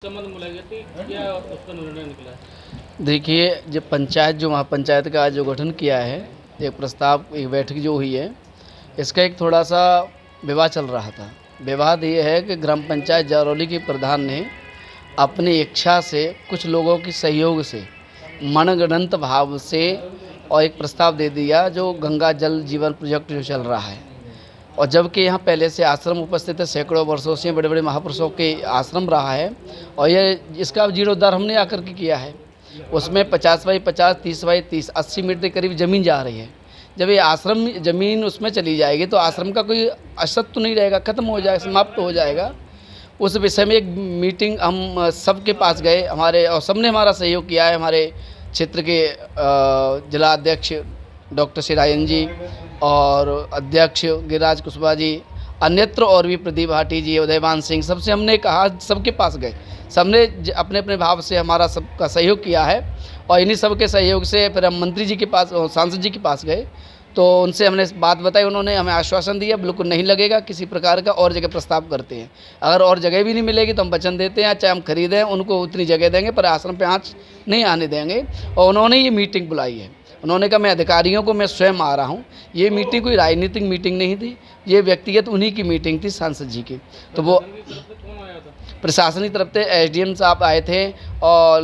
संबंध मुलाकात थी, क्या उसका निर्णय निकला है? देखिए, जब पंचायत जो महापंचायत का आज जो गठन किया है, एक प्रस्ताव एक बैठक जो हुई है, इसका एक थोड़ा सा विवाद चल रहा था। विवाद ये है कि ग्राम पंचायत जारौली के प्रधान ने अपनी इच्छा से कुछ लोगों के सहयोग से मनगढ़ंत भाव से और एक प्रस्ताव दे दिया जो गंगा जल जीवन प्रोजेक्ट जो चल रहा है। और जबकि यहाँ पहले से आश्रम उपस्थित है, सैकड़ों वर्षों से बड़े बड़े महापुरुषों के आश्रम रहा है और ये इसका जीर्णोद्धार हमने आकर के किया है। उसमें 50 बाई 50, 30 बाई 30, 80 मीटर के करीब ज़मीन जा रही है। जब ये आश्रम ज़मीन उसमें चली जाएगी तो आश्रम का कोई अस्तित्व तो नहीं रहेगा, ख़त्म हो जाएगा, समाप्त हो जाएगा। उस विषय में एक मीटिंग हम सबके पास गए, हमारे और सबने हमारा सहयोग किया है। हमारे क्षेत्र के जिला अध्यक्ष डॉक्टर शिरायन जी और अध्यक्ष गिरिराज कुशवाहा जी, अन्यत्र और भी प्रदीप भाटी जी, उदयवान सिंह, सबसे हमने कहा, सबके पास गए, सबने अपने अपने भाव से हमारा सबका सहयोग किया है। और इन्हीं सब के सहयोग से फिर हम मंत्री जी के पास, सांसद जी के पास गए तो उनसे हमने बात बताई। उन्होंने हमें आश्वासन दिया बिल्कुल नहीं लगेगा किसी प्रकार का, और जगह प्रस्ताव करते हैं। अगर और जगह भी नहीं मिलेगी तो हम वचन देते हैं, चाहे हम खरीदें उनको उतनी जगह देंगे पर आश्रम पे आँच नहीं आने देंगे। और उन्होंने ये मीटिंग बुलाई है। उन्होंने कहा मैं अधिकारियों को मैं स्वयं आ रहा हूँ। ये मीटिंग कोई राजनीतिक मीटिंग नहीं थी, ये व्यक्तिगत उन्हीं की मीटिंग थी, सांसद जी की। तो वो प्रशासनिक तरफ से एसडीएम साहब आए थे और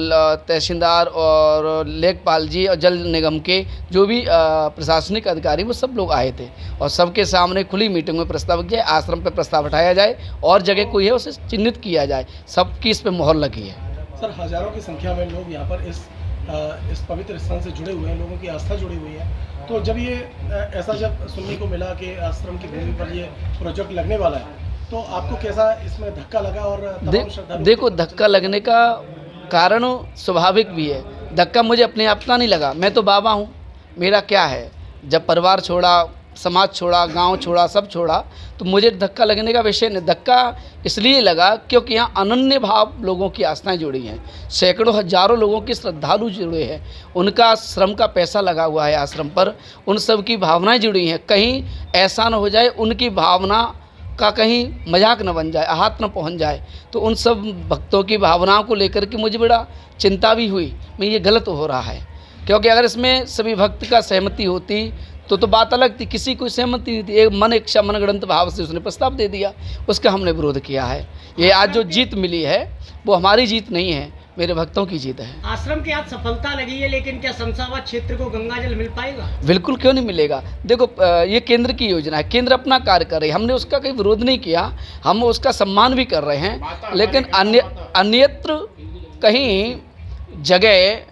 तहसीलदार और लेखपाल जी और जल निगम के जो भी प्रशासनिक अधिकारी वो सब लोग आए थे और सबके सामने खुली मीटिंग में प्रस्ताव किया, आश्रम पर प्रस्ताव उठाया जाए और जगह कोई है उसे चिन्हित किया जाए। सबकी इस पर मोहर लगी है। सर, हजारों की संख्या में लोग यहाँ पर इस पवित्र स्थान से जुड़े हुए हैं, लोगों की आस्था जुड़ी हुई है। तो जब ये ऐसा जब सुनने को मिला कि आश्रम की भूमि पर ये प्रोजेक्ट लगने वाला है, तो आपको कैसा इसमें धक्का लगा? और देखो, धक्का लगने का कारण स्वाभाविक भी है। धक्का मुझे अपने आप का नहीं लगा, मैं तो बाबा हूँ, मेरा क्या है। जब परिवार छोड़ा, समाज छोड़ा, गांव छोड़ा, सब छोड़ा, तो मुझे धक्का लगने का विषय नहीं। धक्का इसलिए लगा क्योंकि यहाँ अनन्य भाव लोगों की आस्थाएं जुड़ी हैं, सैकड़ों हजारों लोगों के श्रद्धालु जुड़े हैं, उनका श्रम का पैसा लगा हुआ है आश्रम पर, उन सब की भावनाएं जुड़ी हैं। कहीं ऐसा न हो जाए उनकी भावना का कहीं मजाक न बन जाए, आहत न पहुंच जाए। तो उन सब भक्तों की भावनाओं को लेकर के मुझे बड़ा चिंता भी हुई, मैं ये गलत हो रहा है। क्योंकि अगर इसमें सभी भक्त का सहमति होती तो बात अलग थी। किसी कोई सहमति नहीं थी, एक मन इच्छा मनगढ़ंत भाव से उसने प्रस्ताव दे दिया, उसका हमने विरोध किया है। ये आज जो जीत मिली है वो हमारी जीत नहीं है, मेरे भक्तों की जीत है। आश्रम की आज सफलता लगी है, लेकिन क्या शमशाबाद क्षेत्र को गंगा जल मिल पाएगा? बिल्कुल, क्यों नहीं मिलेगा। देखो, ये केंद्र की योजना है, केंद्र अपना कार्य कर रही है, हमने उसका कोई विरोध नहीं किया, हम उसका सम्मान भी कर रहे हैं। लेकिन अन्यत्र कहीं जगह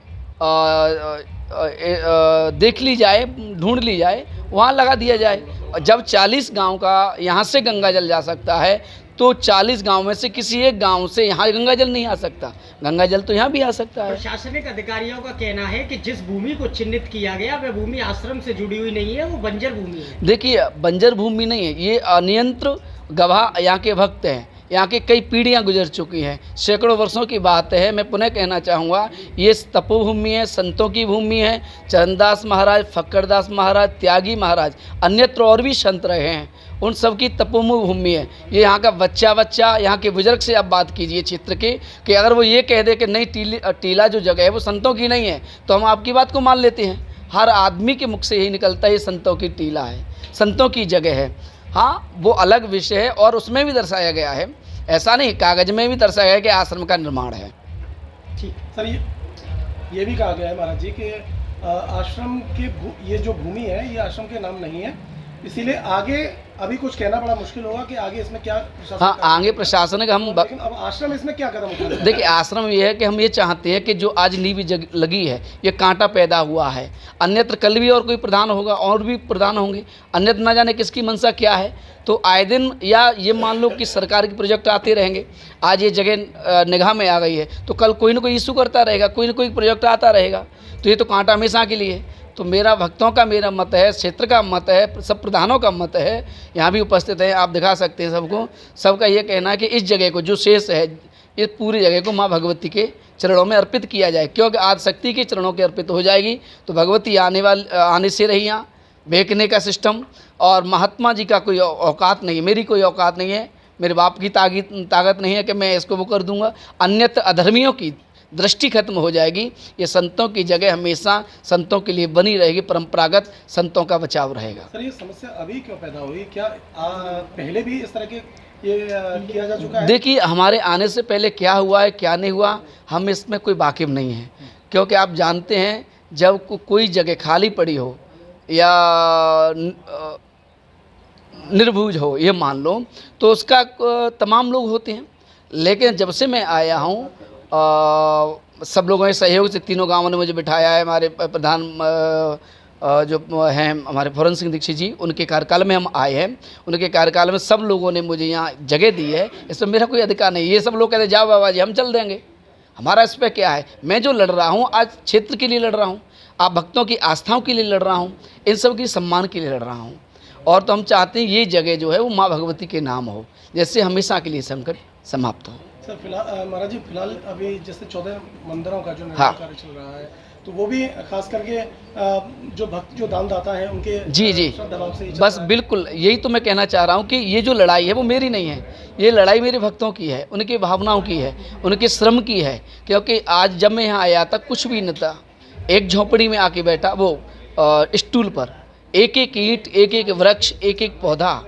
देख ली जाए, ढूंढ ली जाए, वहाँ लगा दिया जाए। जब 40 गांव का यहाँ से गंगा जल जा सकता है तो 40 गांव में से किसी एक गांव से यहाँ गंगा जल नहीं आ सकता। गंगा जल तो यहाँ भी आ सकता है। प्रशासनिक अधिकारियों का कहना है कि जिस भूमि को चिन्हित किया गया वह भूमि आश्रम से जुड़ी हुई नहीं है, वो बंजर भूमि है। देखिए, बंजर भूमि नहीं है, ये अनियंत्र गवाह यहाँ के भक्त हैं, यहाँ की कई पीढ़ियाँ गुजर चुकी हैं, सैकड़ों वर्षों की बात है। मैं पुनः कहना चाहूँगा, ये तपोभूमि है, संतों की भूमि है। चरणदास महाराज, फक्करदास महाराज, त्यागी महाराज, अन्यत्र और भी संत रहे हैं, उन सब की तपोभूमि है। ये यहाँ का बच्चा यहाँ के बुजुर्ग से आप बात कीजिए क्षेत्र के, कि अगर वो ये कह दे कि नहीं टीला जो जगह है वो संतों की नहीं है, तो हम आपकी बात को मान लेते हैं। हर आदमी के मुख से यही निकलता है ये संतों की टीला है, संतों की जगह है। हाँ, वो अलग विषय है और उसमें भी दर्शाया गया है, ऐसा नहीं, कागज में भी दर्शाया गया है कि आश्रम का निर्माण है। ठीक सर, ये भी कहा गया है महाराज जी कि आश्रम के ये जो भूमि है ये आश्रम के नाम नहीं है, इसीलिए आगे अभी कुछ कहना बड़ा मुश्किल होगा कि आगे इसमें क्या प्रशासन। हाँ, आगे प्रशासनिक हम लेकिन अब आश्रम इसमें क्या कदम उठाएगा? देखिए, आश्रम ये है कि हम ये चाहते हैं कि जो आज नींव लगी है ये कांटा पैदा हुआ है, अन्यत्र कल भी और कोई प्रधान होगा और भी प्रधान होंगे, अन्यत्र न जाने किसकी मंशा क्या है। तो आए दिन या ये मान लो कि सरकार के प्रोजेक्ट आते रहेंगे, आज ये जगह निगाह में आ गई है तो कल कोई ना कोई इशू करता रहेगा, कोई ना कोई प्रोजेक्ट आता रहेगा, तो ये तो कांटा हमेशा के लिए। तो मेरा भक्तों का मेरा मत है, क्षेत्र का मत है, सब प्रधानों का मत है, यहाँ भी उपस्थित है, आप दिखा सकते हैं सबको, सबका ये कहना है कि इस जगह को जो शेष है, इस पूरी जगह को माँ भगवती के चरणों में अर्पित किया जाए। क्योंकि आज शक्ति के चरणों के अर्पित हो जाएगी तो भगवती आने से रही यहाँ बेचने का सिस्टम, और महात्मा जी का कोई औकात नहीं, मेरी कोई औकात नहीं है। मेरे बाप की ताकत नहीं है कि मैं इसको वो कर दूंगा। अन्यत्र अधर्मियों की दृष्टि खत्म हो जाएगी। ये संतों की जगह हमेशा संतों के लिए बनी रहेगी, परंपरागत संतों का बचाव रहेगा। सर, ये समस्या अभी क्यों पैदा हुई? क्या पहले भी इस तरह के ये किया जा चुका है? देखिए, हमारे आने से पहले क्या हुआ है क्या नहीं हुआ हम इसमें कोई वाकिफ नहीं है, क्योंकि आप जानते हैं जब कोई जगह खाली पड़ी हो या निर्बूझ हो, ये मान लो, तो उसका तमाम लोग होते हैं। लेकिन जब से मैं आया हूँ सब लोगों के सहयोग से तीनों गांवों ने मुझे बिठाया है। हमारे प्रधान जो हैं हमारे फौरन सिंह दीक्षित जी, उनके कार्यकाल में हम आए हैं। उनके कार्यकाल में सब लोगों ने मुझे यहाँ जगह दी है, इसमें मेरा कोई अधिकार नहीं। ये सब लोग कहते जाओ बाबा जी हम चल देंगे, हमारा इस पर क्या है। मैं जो लड़ रहा हूँ आज क्षेत्र के लिए लड़ रहा हूँ, आप भक्तों की आस्थाओं के लिए लड़ रहा हूँ, इन सब की सम्मान के लिए लड़ रहा हूँ। और तो हम चाहते हैं ये जगह जो है वो माँ भगवती के नाम हो, जैसे हमेशा के लिए संकट समाप्त हो। सर, फिलहाल महाराज जी, फिलहाल अभी जैसे 14 मंदिरों का जो निर्माण हाँ। कार्य चल रहा है, तो वो भी खास करके जो भक्त जो दानदाता हैं उनके जी दबाव से ही चल बस रहा है। बिल्कुल यही तो मैं कहना चाह रहा हूँ कि ये जो लड़ाई है वो मेरी नहीं है, ये लड़ाई मेरे भक्तों की है, उनकी भावनाओं की है, उनके श्रम की है। क्योंकि आज जब मैं यहाँ आया था कुछ भी न था, एक झोंपड़ी में आके बैठा वो स्टूल पर, एक एक ईंट, एक एक वृक्ष, एक एक पौधा,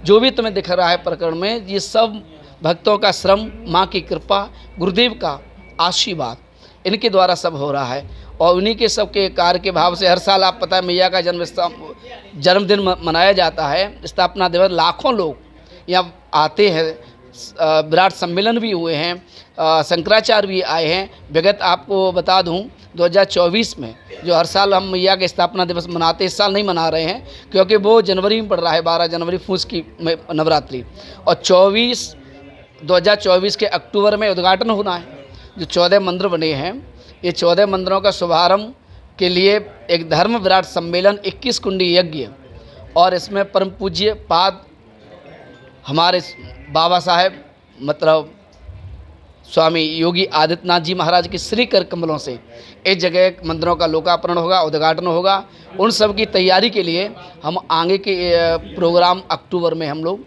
जो भी तुम्हें दिख रहा है प्रकरण में, ये सब भक्तों का श्रम, माँ की कृपा, गुरुदेव का आशीर्वाद, इनके द्वारा सब हो रहा है। और उन्हीं के सबके कार्य के भाव से हर साल आप पता है मैया का जन्मदिन मनाया जाता है, स्थापना दिवस। लाखों लोग यहाँ आते हैं, विराट सम्मेलन भी हुए हैं, शंकराचार्य भी आए हैं। विगत आपको बता दूं 2024 में जो हर साल हम मैया के स्थापना दिवस मनाते, इस साल नहीं मना रहे हैं क्योंकि वो जनवरी में पड़ रहा है, 12 जनवरी फूस की नवरात्रि, और 2024 के अक्टूबर में उद्घाटन होना है। जो 14 मंदिर बने हैं, ये 14 मंदिरों का शुभारंभ के लिए एक धर्म विराट सम्मेलन 21 कुंडी यज्ञ, और इसमें परम पूज्य पाद हमारे बाबा साहेब मतलब स्वामी योगी आदित्यनाथ जी महाराज की श्री कर कमलों से इस जगह मंदिरों का लोकार्पण होगा, उद्घाटन होगा। उन सब की तैयारी के लिए हम आगे के प्रोग्राम अक्टूबर में हम लोग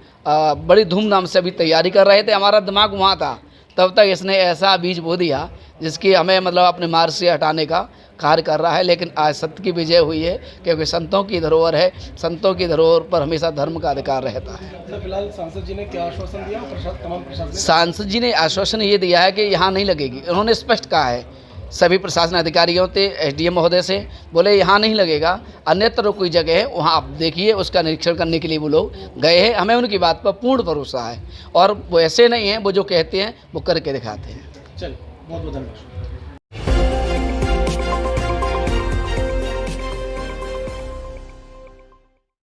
बड़ी धूमधाम से अभी तैयारी कर रहे थे। हमारा दिमाग वहाँ था, तब तक इसने ऐसा बीज बो दिया जिसकी हमें मतलब अपने मार्ग से हटाने का कार्य कर रहा है। लेकिन आज सत्य की विजय हुई है, क्योंकि संतों की धरोहर है, संतों की धरोहर पर हमेशा धर्म का अधिकार रहता है। तो फिलहाल सांसद जी ने क्या आश्वासन दिया? तमाम प्रशासन सांसद जी ने आश्वासन ये दिया है कि यहाँ नहीं लगेगी। उन्होंने स्पष्ट कहा है सभी प्रशासन अधिकारियों से, एसडीएम महोदय से, बोले यहाँ नहीं लगेगा, अन्यत्र कोई जगह है वहाँ आप देखिए। उसका निरीक्षण करने के लिए वो लोग गए हैं। हमें उनकी बात पर पूर्ण भरोसा है, और वो ऐसे नहीं हैं, वो जो कहते हैं वो करके दिखाते हैं। चलिए, बहुत बहुत धन्यवाद।